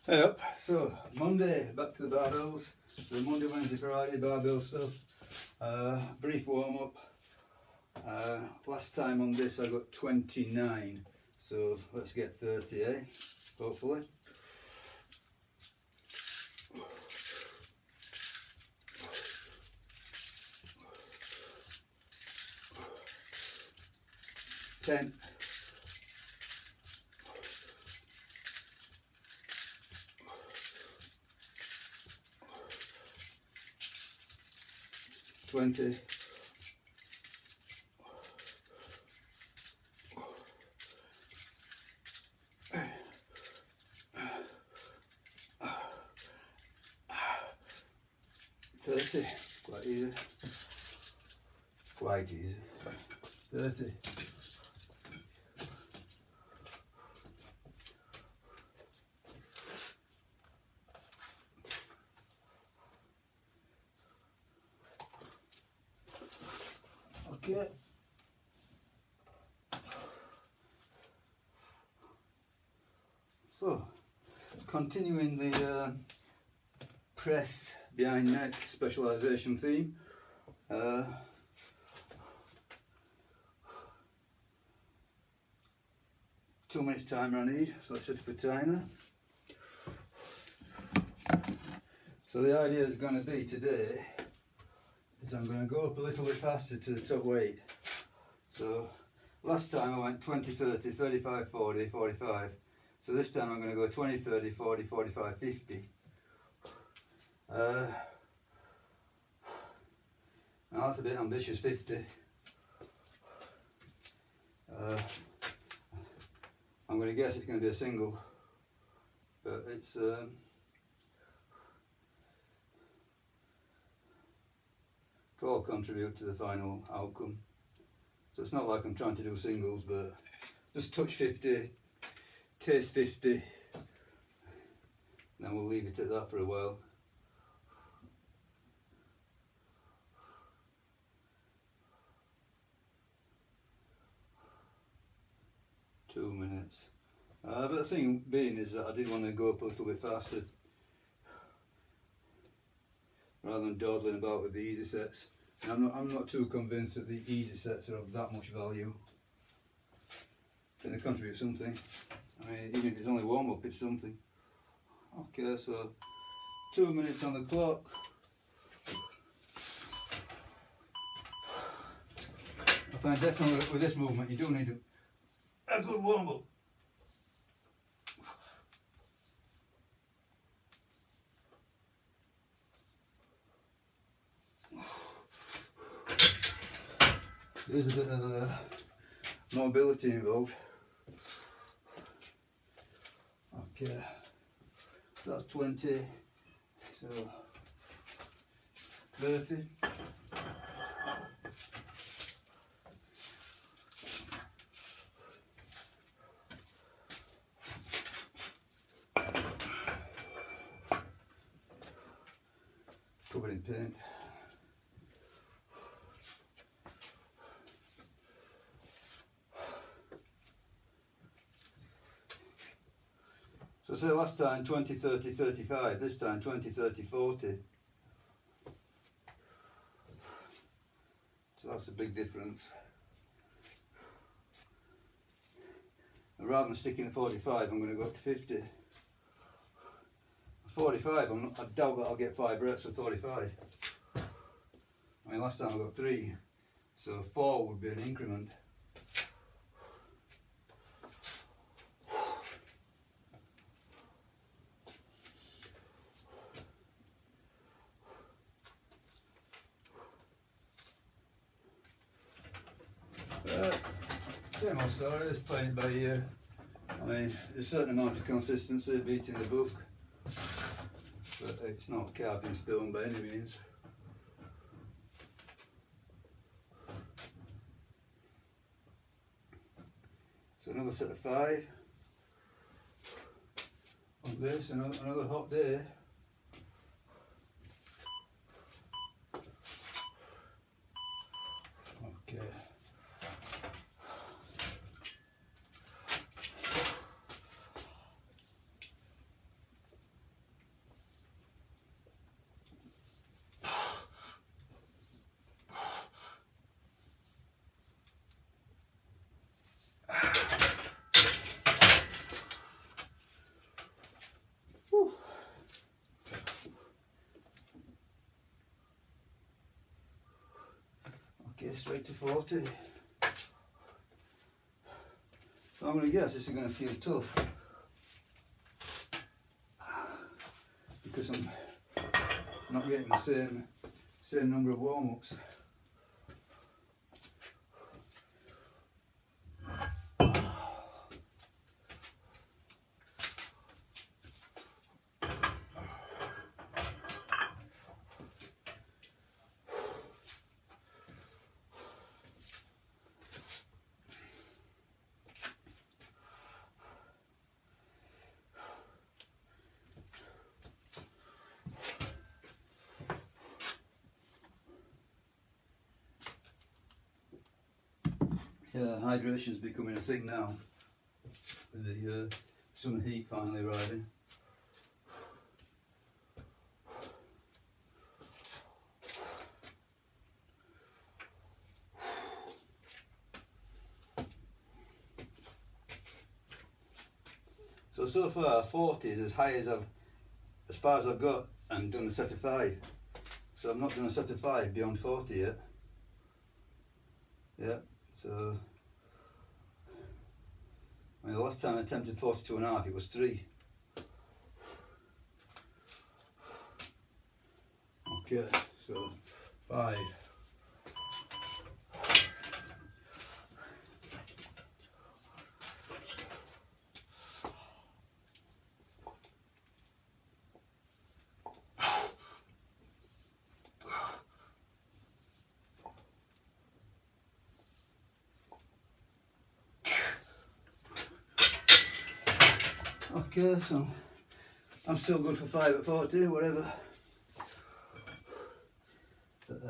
Hey up, so Monday, back to the barbells. The Monday, Wednesday, Friday barbell stuff. Brief warm up. Last time on this I got 29, so let's get 30, eh? Hopefully. Ten. 20, 30, quite easy, 30, okay. So, continuing the press behind neck specialisation theme. 2 minutes timer I need, so let's set up a timer. So the idea is going to be today is I'm going to go up a little bit faster to the top weight. So last time I went 20, 30, 35, 40, 45. So this time I'm going to go 20, 30, 40, 45, 50. Now that's a bit ambitious, 50. I'm going to guess it's going to be a single, but it's all contribute to the final outcome. So it's not like I'm trying to do singles, but just touch 50, taste 50, then we'll leave it at that for a while. Two minutes. But the thing being is that I did want to go up a little bit faster rather than dawdling about with the easy sets. And I'm not too convinced that the easy sets are of that much value. I think they contribute something. I mean, even if it's only warm up, it's something. Okay, so 2 minutes on the clock. I find definitely with this movement you do need a good warm up. There's a bit of mobility involved. Okay, so that's 20, so 30. Covered in paint. So say last time 20, 30, 35, this time 20, 30, 40. So that's a big difference. And rather than sticking at 45, I'm going to go up to 50. 45, I doubt that I'll get 5 reps of 45. I mean, last time I got 3, so 4 would be an increment. Same old story, just playing it by ear. I mean, there's a certain amount of consistency beating the book, but it's not carved in stone by any means. So another set of 5 on this, another hot day. Okay. straight to 40. So I'm going to guess this is going to feel tough because I'm not getting the same number of warm-ups. Yeah, hydration is becoming a thing now, with the summer heat finally arriving. So far 40 is as far as I've got, and done a set of 5. So I've not done a set of 5 beyond 40 yet. Yeah, so I mean, the last time I attempted 42.5, it was 3. Okay, so 5. Okay, so I'm still good for 5 at 40, whatever. But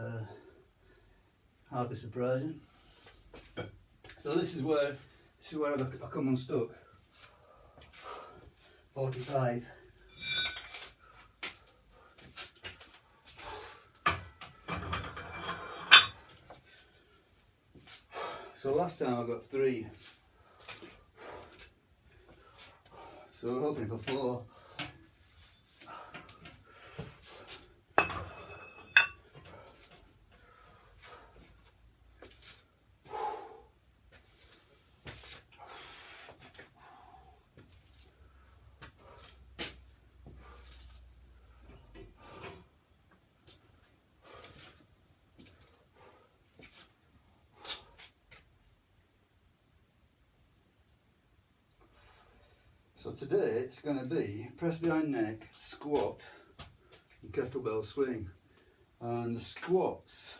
hardly surprising. So this is where I come unstuck. 45. So last time I got 3. So we're hoping for 4. So today it's going to be press behind neck, squat and kettlebell swing. And the squats,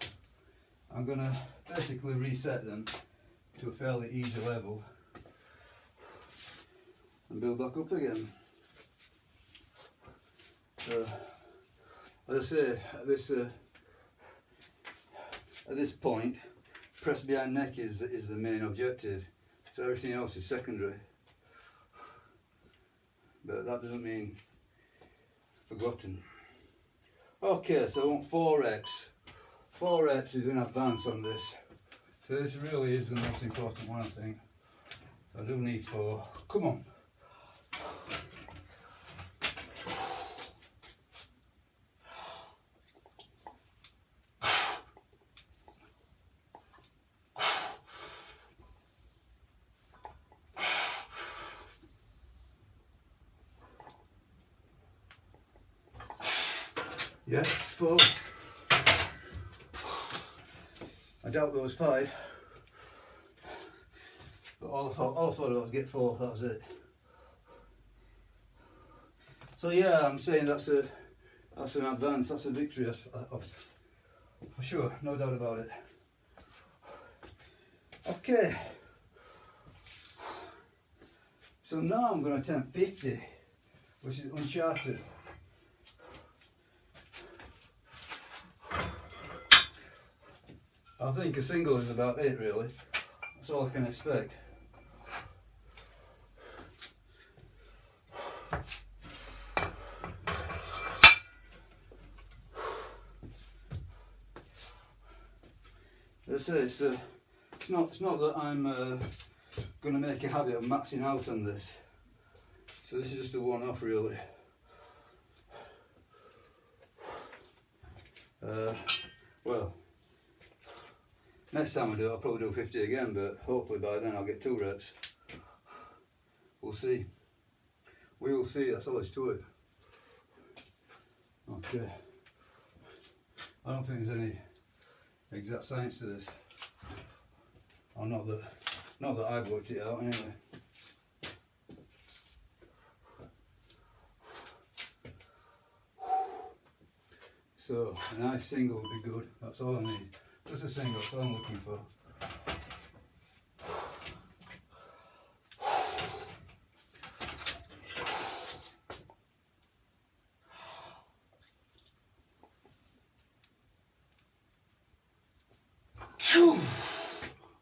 I'm going to basically reset them to a fairly easy level and build back up again. So as I say, at this point, press behind neck is the main objective. So everything else is secondary. But that doesn't mean forgotten. Okay, so I want 4 reps. 4 reps is in advance on this. So this really is the most important one, I think. So I do need 4. Come on. Yes, 4. I doubt there was 5. But all I thought I was get 4, that was it. So yeah, I'm saying that's an advance, that's a victory, for sure, no doubt about it. Okay. So now I'm going to attempt 50, which is uncharted. I think a single is about it, really. That's all I can expect. As I say, it's not that I'm going to make a habit of maxing out on this. So this is just a one-off, really. Well, Next time I do it, I'll probably do 50 again, but hopefully by then I'll get 2 reps. We'll see. We will see, that's all there's to it. Okay. I don't think there's any exact science to this. Or not that I've worked it out anyway. So a nice single would be good, that's all I need. Just a single, that's all I'm looking for.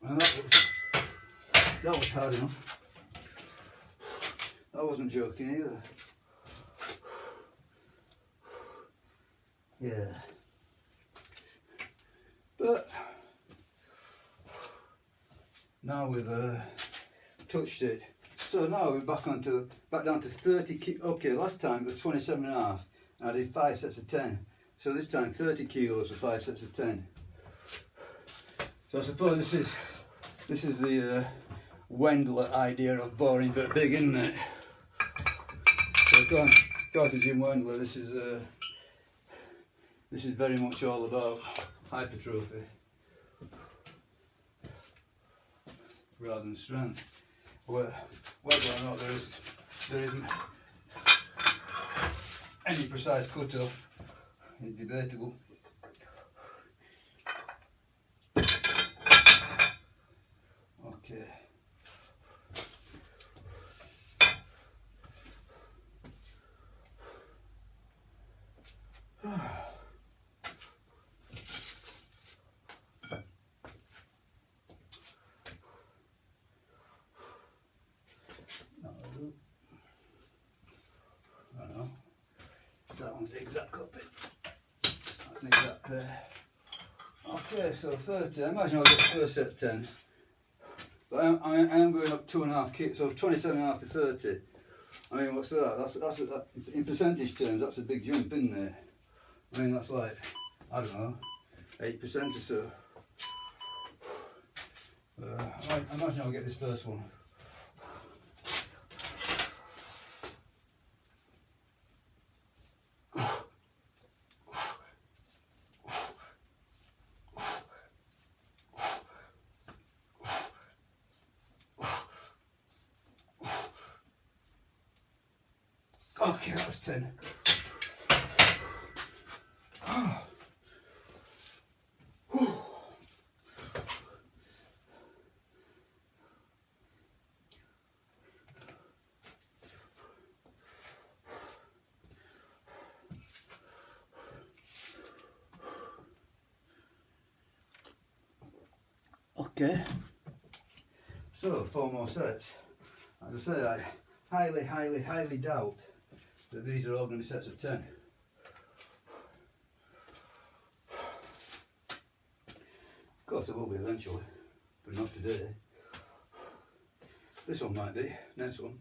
And that was hard enough. I wasn't joking either. Yeah. But now we've touched it. So now we're back down to 30 okay, last time it was 27.5 and I did 5 sets of 10. So this time 30 kilos for 5 sets of 10. So I suppose this is the Wendler idea of boring but big, isn't it? So go to Jim Wendler. This is very much all about hypertrophy rather than strength. Whether or not there isn't any precise cut-off is debatable. Okay. I know. That one's the exact copy. That's an exact pair. Okay, so 30. I imagine I'll get the first set 10. But I am going up 2.5 kilos, so 27.5 to 30. I mean, what's that? That's in percentage terms, that's a big jump, isn't it? I mean, that's like, I don't know, 8% or so. I imagine I'll get this first one. Okay, that was 10. Okay, so 4 more sets. As I say, I highly doubt that these are all going to be sets of 10. Of course there will be eventually, but not today. This one might be, next one.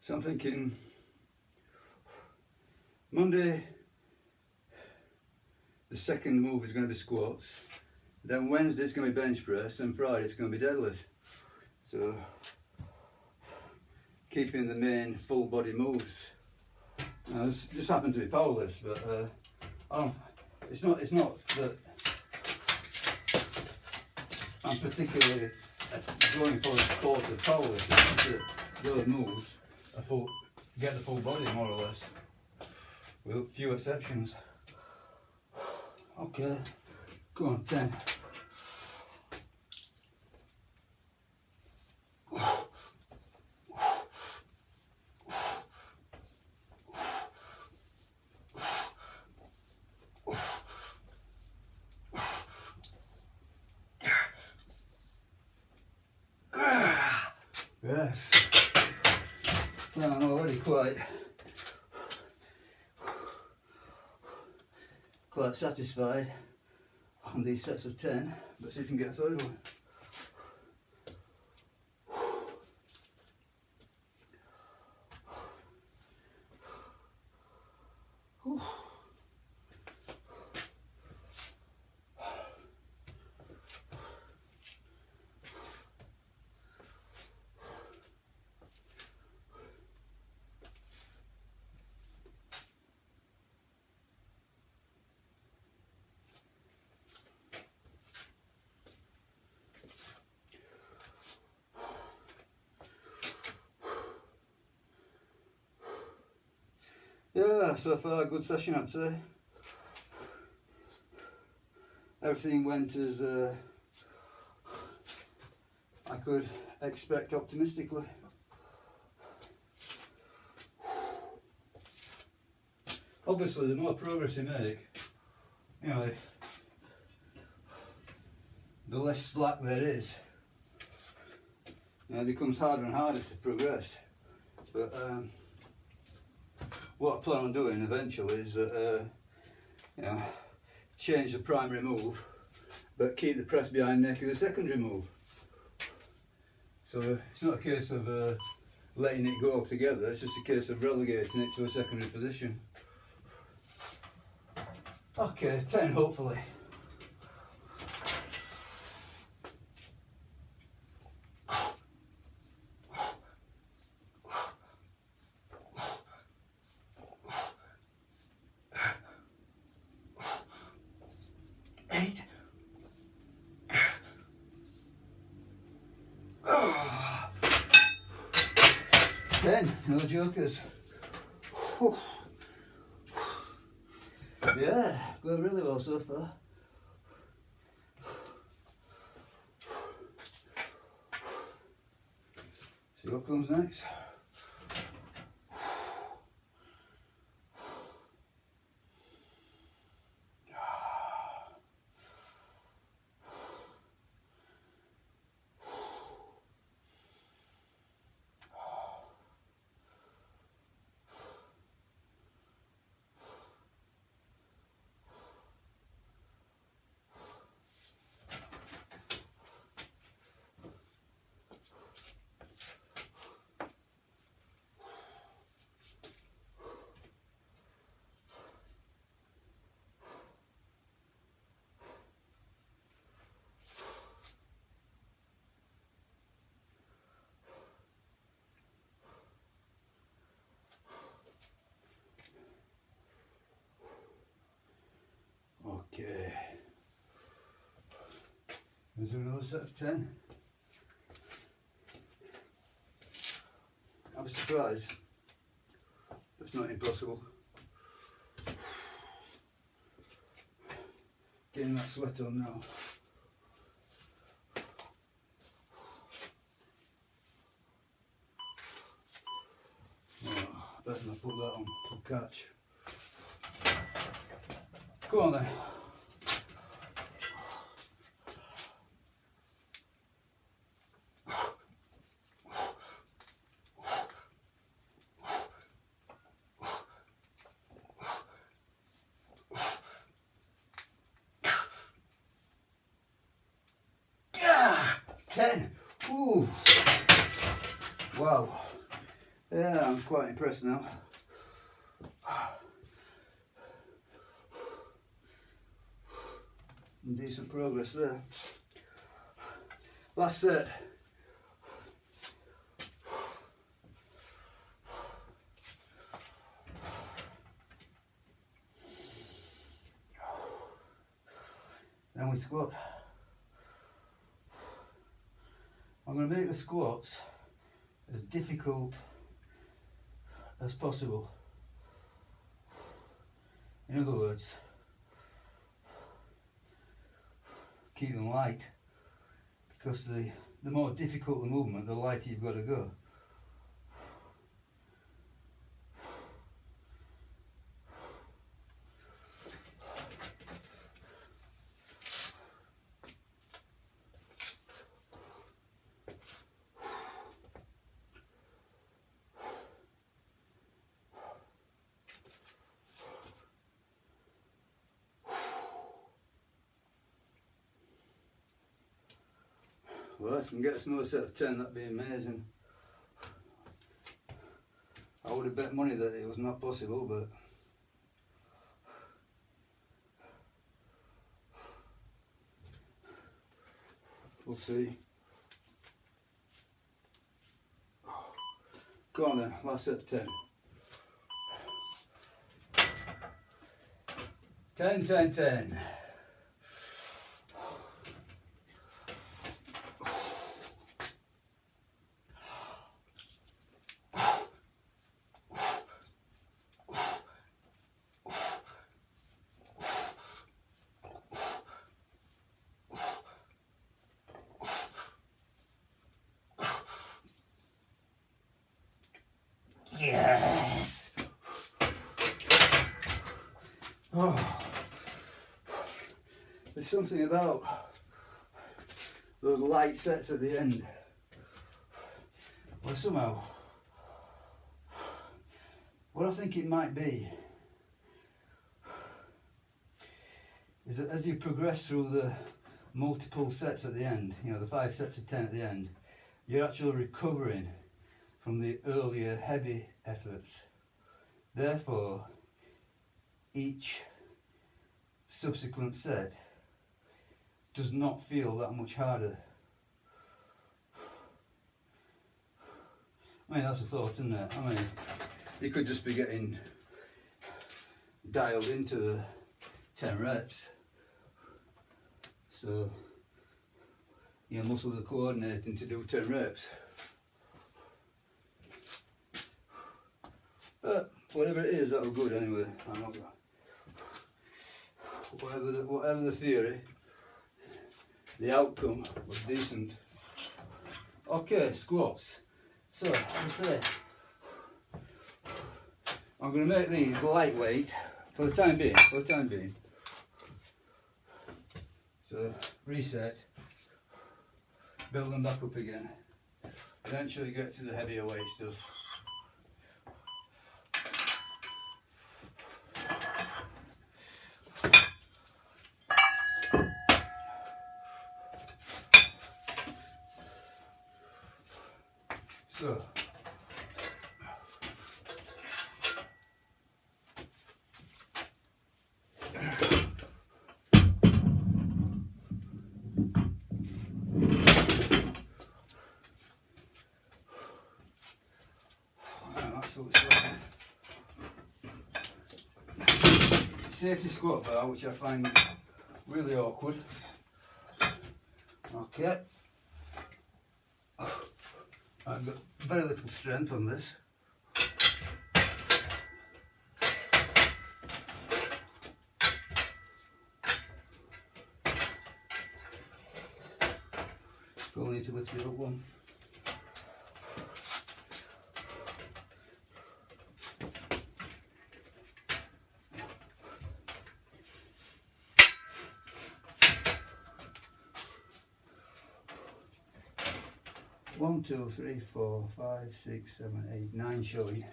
So I'm thinking Monday, the second move is going to be squats, then Wednesday it's going to be bench press, and Friday it's going to be deadlift. So keeping the main full body moves. Now, this just happened to be powerlifts, but it's not that I'm particularly going for a sport of powerlifting. Those moves get the full body more or less, with a few exceptions. Okay, go on, 10. Yes. Well, I'm already quite quite satisfied on these sets of 10, but see if we can get a third one. Whew. Yeah, so far a good session, I'd say. Everything went as I could expect optimistically. Obviously, the more progress you make, you know, the less slack there is. You know, it becomes harder and harder to progress. But what I plan on doing eventually is, you know, change the primary move, but keep the press behind neck as a secondary move. So it's not a case of letting it go altogether, it's just a case of relegating it to a secondary position. Okay, 10 hopefully. No jokers. Whew. Yeah, going really well so far. See what comes next. Okay, is there another set of 10? I'll be surprised, but it's not impossible. Getting that sweat on now. Oh, better not put that on, it'll catch. Go on then. Yeah, 10. Ooh. Wow. Yeah, I'm quite impressed now. Decent progress there. Last set. Then we squat. I'm going to make the squats as difficult as possible. In other words, keep them light, because the more difficult the movement, the lighter you've got to go. Well, if I can get us another set of 10, that'd be amazing. I would have bet money that it was not possible, but we'll see. Go on then, last set of 10. 10, 10, 10. Yes! Oh. There's something about those light sets at the end. Well, somehow, what I think it might be is that as you progress through the multiple sets at the end, you know, the 5 sets of 10 at the end, you're actually recovering from the earlier heavy efforts. Therefore, each subsequent set does not feel that much harder. I mean, that's a thought, isn't it? I mean, you could just be getting dialed into the 10 reps. So your muscles are coordinating to do 10 reps. But whatever it is, that'll good anyway. I'm not, whatever the theory, the outcome was decent. Okay, squats. So, as I say, I'm going to make these lightweight for the time being. So, reset, build them back up again. Eventually get to the heavier weight stuff. So, I'm absolutely sweating. Safety squat bar, which I find really awkward. Okay. I've got very little strength on this. Probably need to lift it up one. One, 2, 3, 4, 5, 6, 7, 8, 9 showing.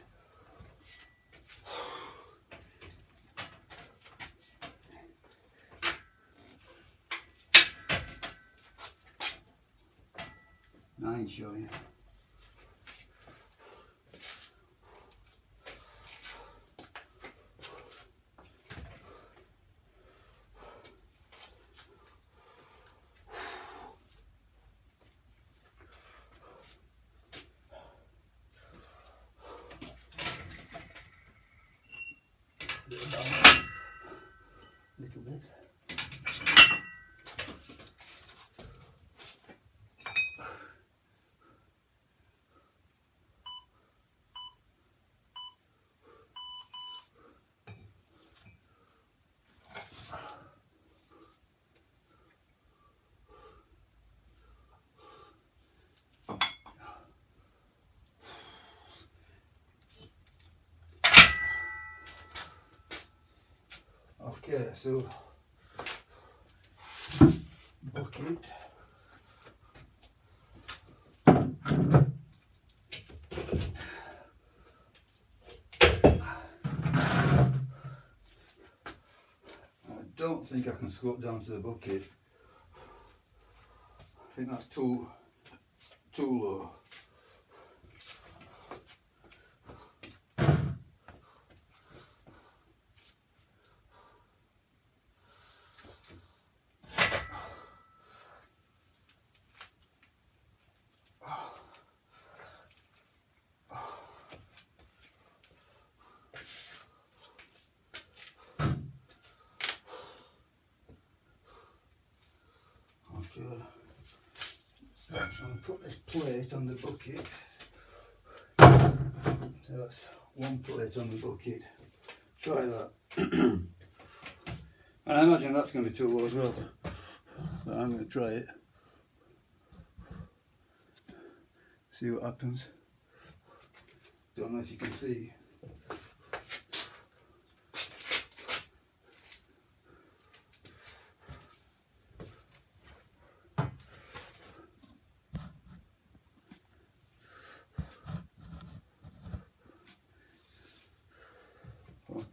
Nine showing. Little bit. Okay, so bucket. I don't think I can squat down to the bucket. think that's too low. Okay, so I'm going to put this plate on the bucket. So that's one plate on the bucket. Try that. And I imagine that's going to be too low as well. But I'm going to try it. See what happens. Don't know if you can see.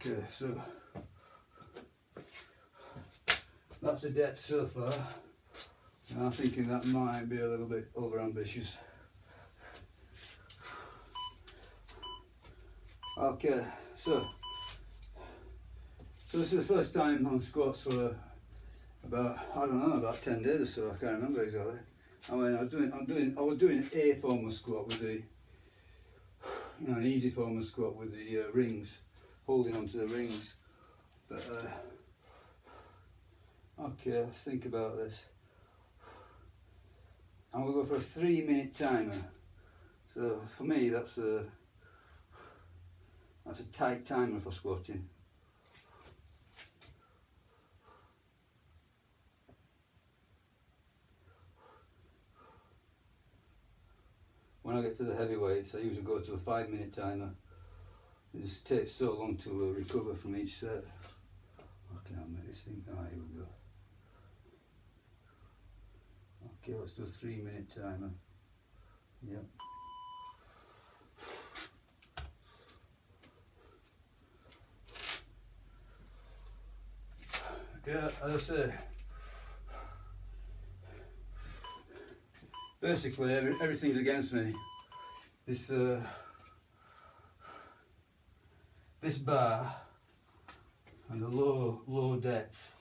Okay, so that's a depth so far, and I'm thinking that might be a little bit over ambitious. Okay, so this is the first time on squats for about, I don't know, about 10 days or so. I can't remember exactly. I mean, I was doing a form of squat with the, an easy form of squat with the rings, holding onto the rings. But okay, let's think about this. I'm going to go for a 3-minute timer. So for me, that's a tight timer for squatting. When I get to the heavyweights, I usually go to a 5-minute timer. It just takes so long to recover from each set. Okay, I'll make this thing. Ah, here we go. Okay, let's do a 3-minute timer. Yep. Yeah, as I say, basically everything's against me. This this bar and the low depth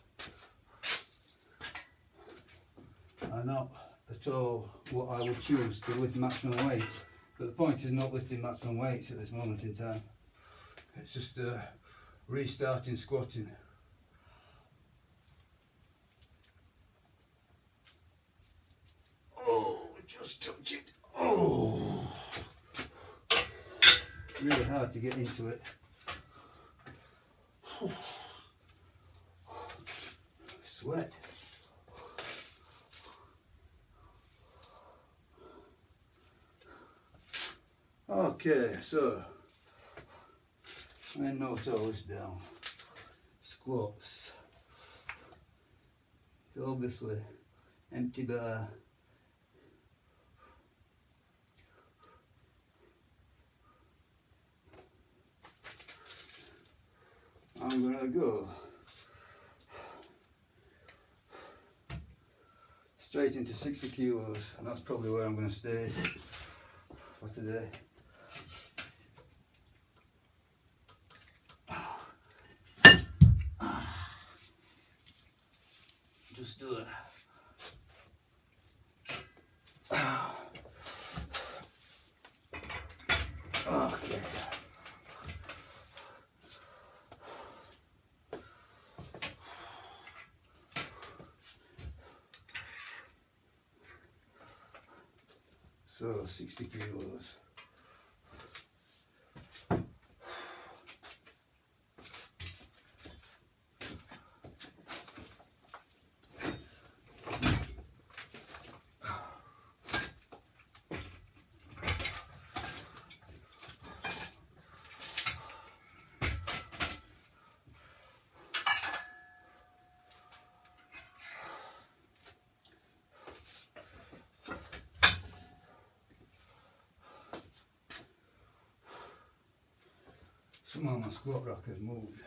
are not at all what I would choose to lift maximum weights. But the point is not lifting maximum weights at this moment in time. It's just restarting squatting. Oh, just touch it. Oh, really hard to get into it. Sweat. Okay, so I note all this down. Squats. It's obviously empty bar. I'm gonna go straight into 60 kilos, and that's probably where I'm gonna stay for today. Just do it. Okay. So 60 kilos. Somehow my squat rack has moved.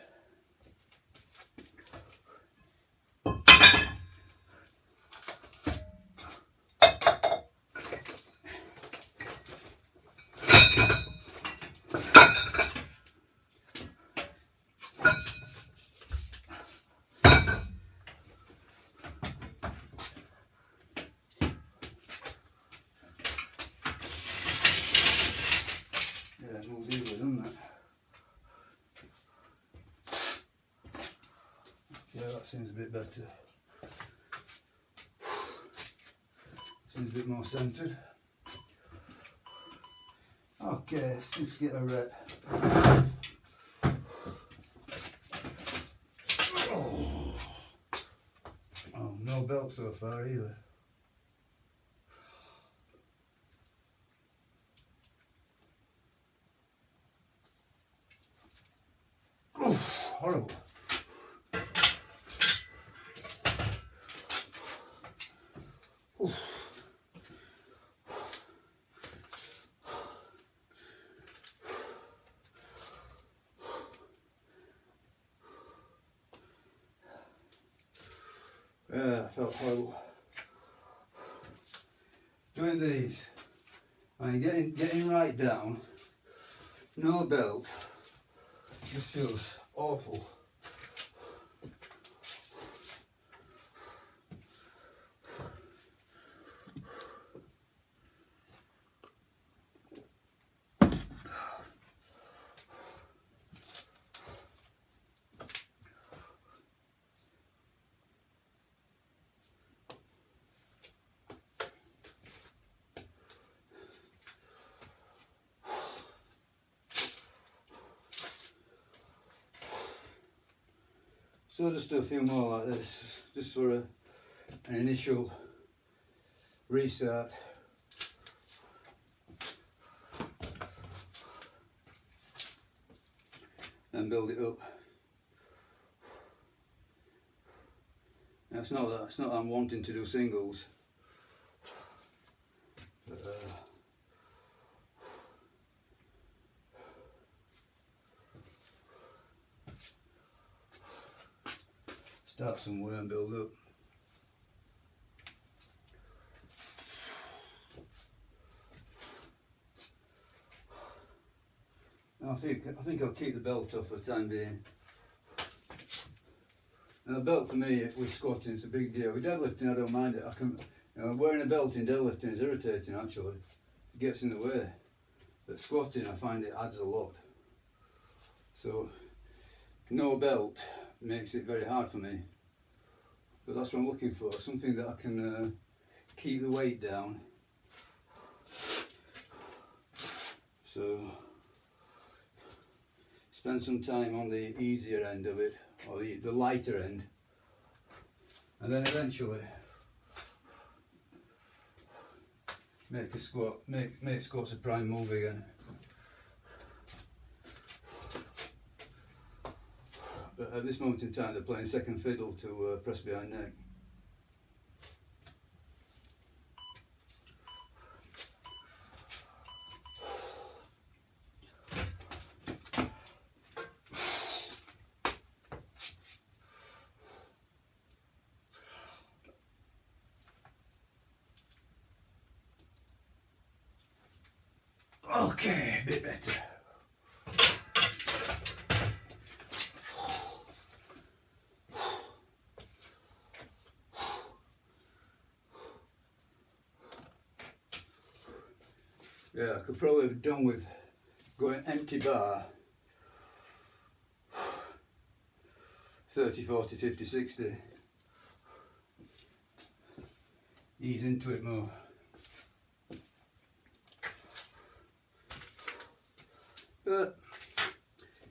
seems a bit better. Seems a bit more centred. Okay, let's just get a rep. Oh, no belt so far either. Oof, horrible. Oof. Yeah, I felt horrible. Doing these, I mean, getting right down, no belt, just feels awful. So I'll just do a few more like this, just for an initial restart. And build it up. Now it's not that I'm wanting to do singles, but start somewhere and build up. I think I'll keep the belt off for the time being. Now the belt for me with squatting is a big deal. With deadlifting I don't mind it. Wearing a belt in deadlifting is irritating actually. It gets in the way. But squatting I find it adds a lot. So no belt makes it very hard for me. But that's what I'm looking for, something that I can keep the weight down. So spend some time on the easier end of it, or the lighter end, and then eventually make squats a prime move again. But at this moment in time they're playing second fiddle to press behind neck. Okay, a bit better. Yeah, I could probably have done with going empty bar 30, 40, 50, 60. Ease into it more. But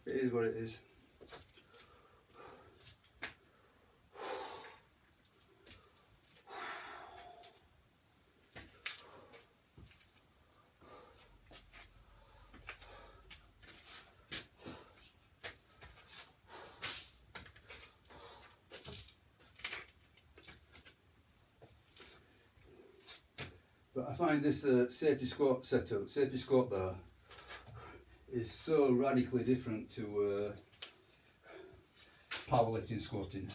it is what it is. But I find this safety squat setup, safety squat bar, is so radically different to powerlifting squatting.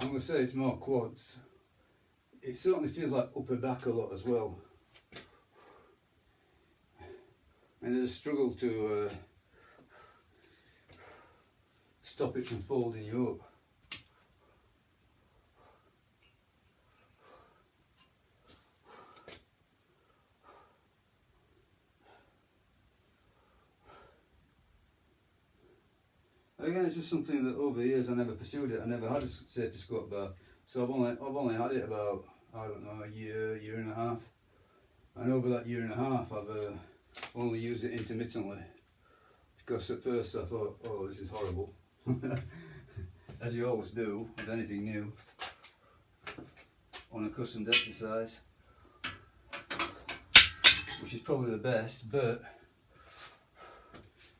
I'm going to say it's more quads. It certainly feels like upper back a lot as well. And there's a struggle to stop it from folding you up. Again, it's just something that over the years I never pursued it. I never had a safety squat bar, so I've only had it about, I don't know, a year and a half. And over that year and a half, I've only used it intermittently, because at first I thought, oh, this is horrible, as you always do with anything new, unaccustomed exercise, which is probably the best, but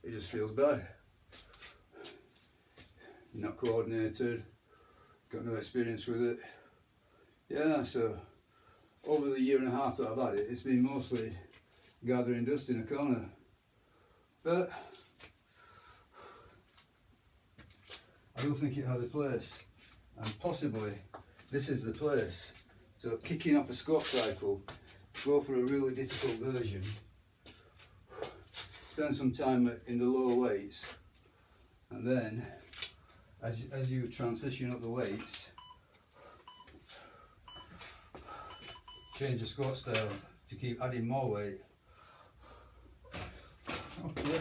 it just feels bad. You're not coordinated, got no experience with it. Yeah, so over the year and a half that I've had it, it's been mostly gathering dust in a corner. But I do think it has a place, and possibly this is the place. So kicking off a squat cycle, go for a really difficult version, spend some time in the lower weights, and then as you transition up the weights, change the squat style to keep adding more weight. Okay.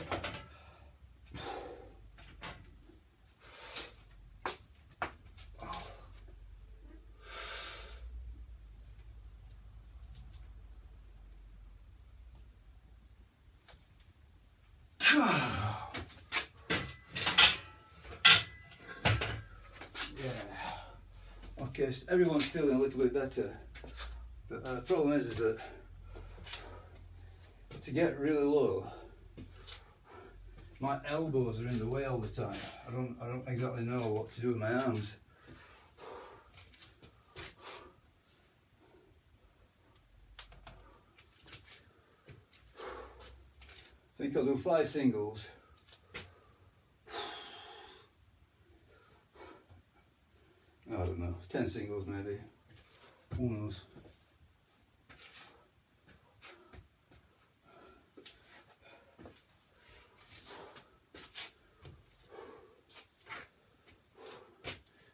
Okay, so everyone's feeling a little bit better, but the problem is that to get really low, my elbows are in the way all the time. I don't exactly know what to do with my arms. I think I'll do 5 singles. I don't know, 10 singles maybe. Who knows?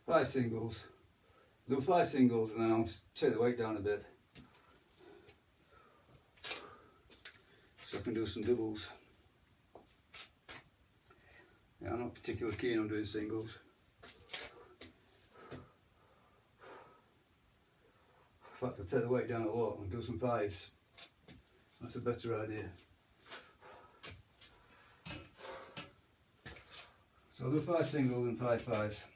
Five singles. Do 5 singles and then I'll take the weight down a bit, so I can do some doubles. Yeah, I'm not particularly keen on doing singles. In fact, I'll take the weight down a lot and do some 5s. That's a better idea. So I'll do 5 singles and 5 5s.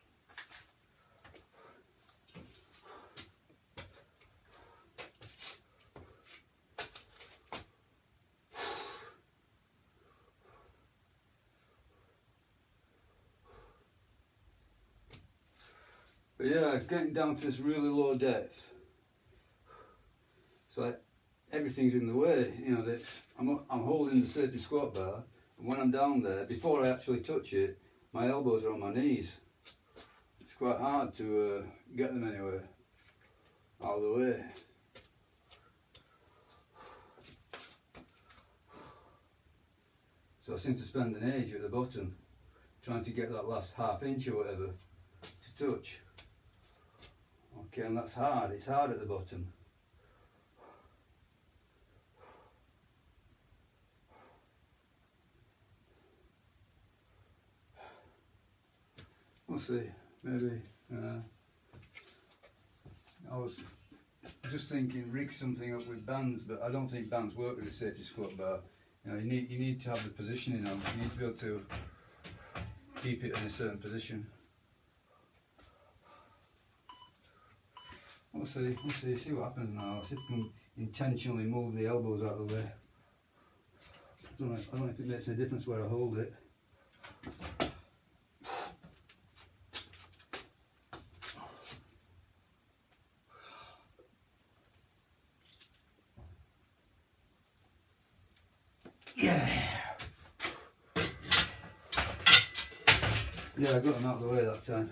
But yeah, getting down to this really low depth, so everything's in the way. You know, that I'm holding the safety squat bar, and when I'm down there, before I actually touch it, my elbows are on my knees. It's quite hard to get them anywhere out of the way. So I seem to spend an age at the bottom trying to get that last ½ inch or whatever to touch. Okay, and that's hard. It's hard at the bottom. We'll see. Maybe. I was just thinking rig something up with bands, but I don't think bands work with a safety squat bar. You know, you need to have the positioning on. You need to be able to keep it in a certain position. We'll see what happens now. I'll see if I can intentionally move the elbows out of the way. I don't know if it makes any difference where I hold it. Yeah, I got them out of the way that time.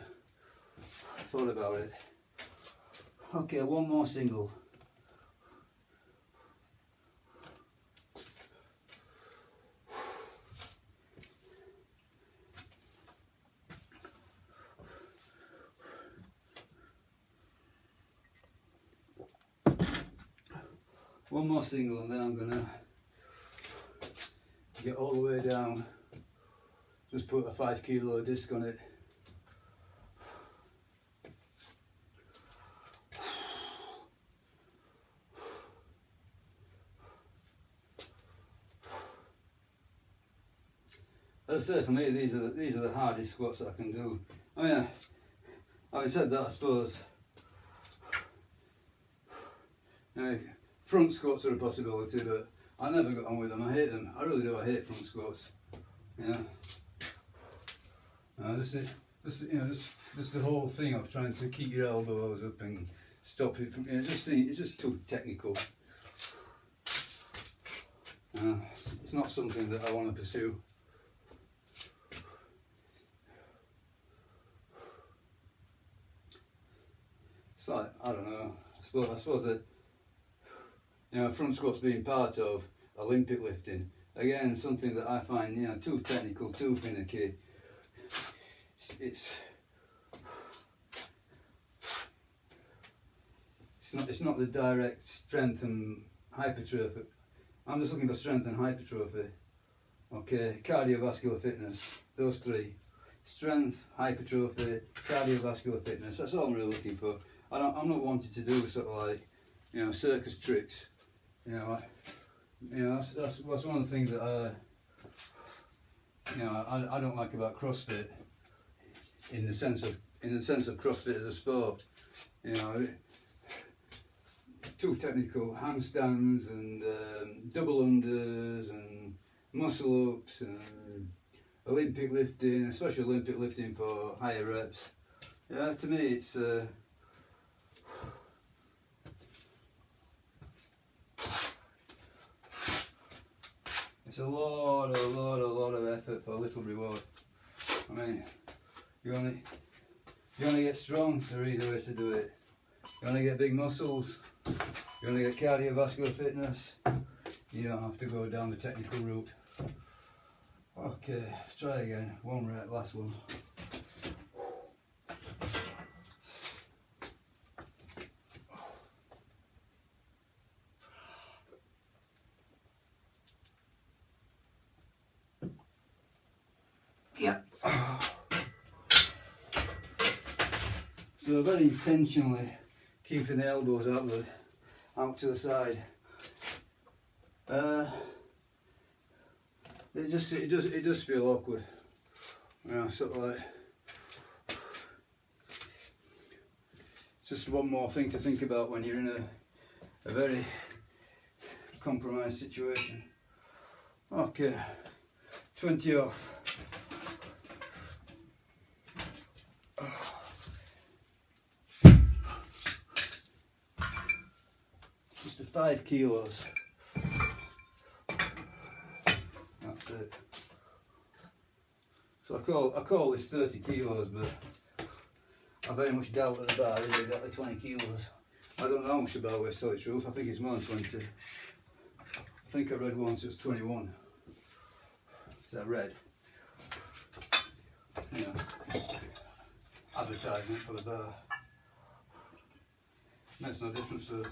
I thought about it. Okay, one more single. One more single and then I'm gonna get all the way down just put a 5 kilo disc on it. As I say, for me, these are the hardest squats that I can do. I mean, having said that, I suppose front squats are a possibility, but I never got on with them. I hate them. I really do. I hate front squats. Yeah. Just the whole thing of trying to keep your elbows up and stop it from. It's just too technical. It's not something that I want to pursue. It's like, I don't know. I suppose that front squats being part of Olympic lifting, again, something that I find too technical, too finicky. It's not the direct strength and hypertrophy. I'm just looking for strength and hypertrophy. Okay, cardiovascular fitness, those three. Strength, hypertrophy, cardiovascular fitness, that's all I'm really looking for. I'm not wanting to do sort of like, circus tricks. That's one of the things that I don't like about CrossFit, in the sense of CrossFit as a sport. Too technical, handstands and double unders and muscle ups and Olympic lifting, especially Olympic lifting for higher reps. Yeah, to me it's a lot of effort for a little reward. I mean, you want to get strong, there are easy ways to do it. You want to get big muscles, you want to get cardiovascular fitness, you don't have to go down the technical route. Okay, let's try again. One rep, last one. Yeah. So very intentionally keeping the elbows out to the side. It does feel awkward. Sort of like, it's just one more thing to think about when you're in a very compromised situation. Okay, 20 off. Just 5 kilos. That's it. So I call this 30 kilos, but I very much doubt at the bar is exactly 20 kilos. I don't know how much the bar weighs, to tell you the truth. I think it's more than 20. I think I read once it's 21. Is that red? Advertisement for the bar. Makes no difference to